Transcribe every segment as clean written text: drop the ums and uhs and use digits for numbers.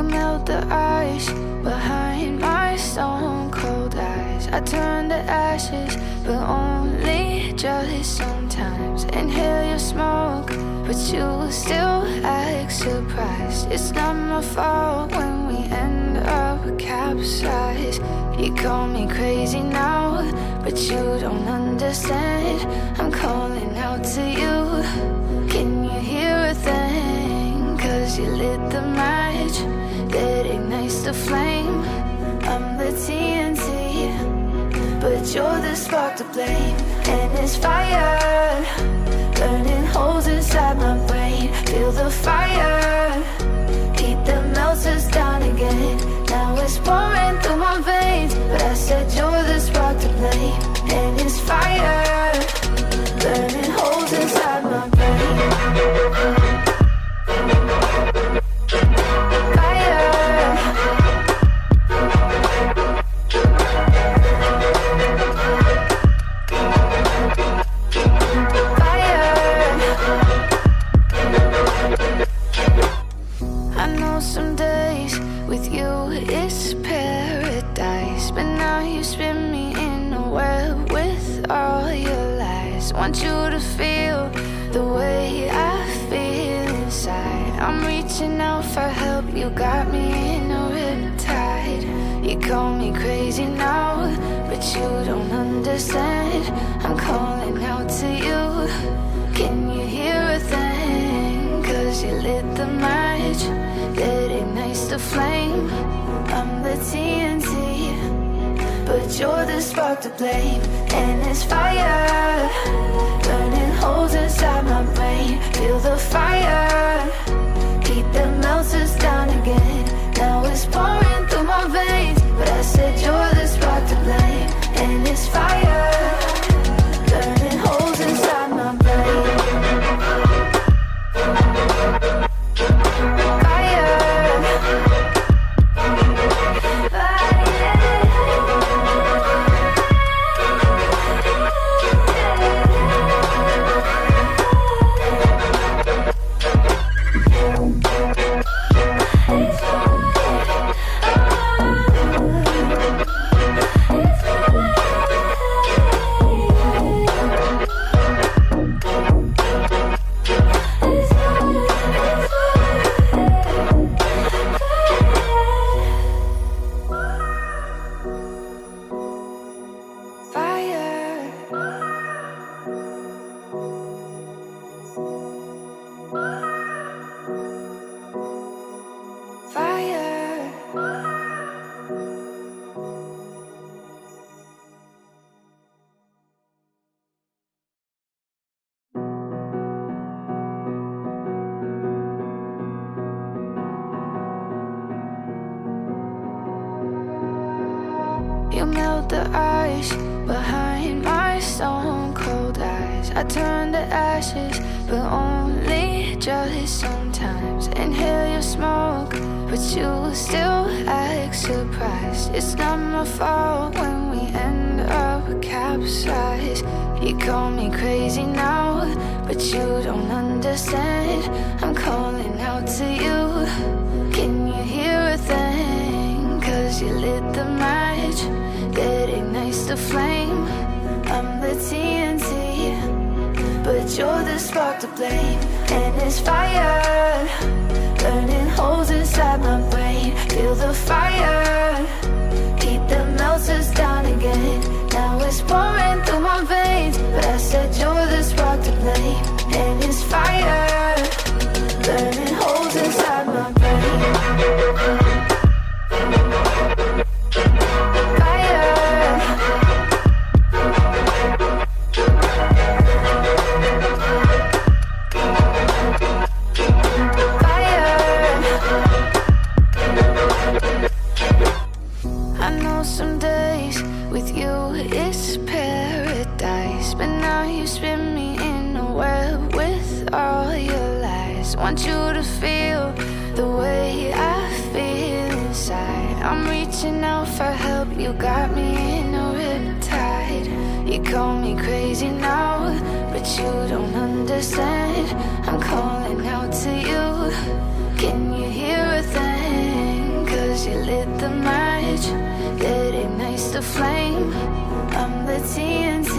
melt the ice behind my stone cold eyes. I turn to ashes, but only just sometimes. Inhale your smoke, but you still act surprised. It's not my fault when we end up capsized. You call me crazy now, but you don't understand. I'm calling out to you. Can you hear a thing? 'Cause you lit the match that ignites the flame. I'm the TNT, but you're the spark to blame. And it's fire, burning holes inside my brain. Feel the fire, heat that melts us down again. Now it's pouring through my veins, but I said you're the spark to blame. And it's fire, burning holes inside my brain. Some days with you it's paradise, but now you spin me in a web with all your lies. Want you to feel the way I feel inside. I'm reaching out for help, you got me in a riptide. You call me crazy now, but you don't understand. I'm calling out to you. Can you hear a thing? 'Cause you lit the match that ignites the flame. I'm the TNT, but you're the spark to blame. And it's fire, burning holes inside my brain. Feel the fire, heat that melts us down again. Now it's pouring through my veins, but I said you're the spark to blame. And it's fire, burning holes inside my brain. You melt the ice behind my stone cold eyes. I turn to ashes, but only just sometimes. Inhale your smoke, but you still act surprised. It's not my fault when we end up capsized. You call me crazy now, but you don't understand. I'm calling out to you. Can you hear a thing? 'Cause you lit the match that ignites the flame. I'm the TNT, but you're the spark to blame. And it's fire, burning holes inside my brain. Feel the fire, heat that melts us down again. Now it's pouring through my veins, but I said you're the spark to blame. And it's fire, burning holes inside my brain. Some days with you it's paradise, but now you spin me in a web with all your lies. Want you to feel the way I feel inside. I'm reaching out for help, you got me in a riptide. You call me crazy now, but you don't understand. I'm calling out to you. Can you hear a thing? just a flame. I'm the TNT,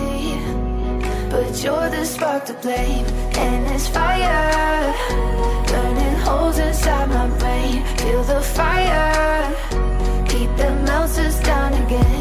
but you're the spark to blame. And it's fire, burning holes inside my brain. Feel the fire, heat that melts us down again.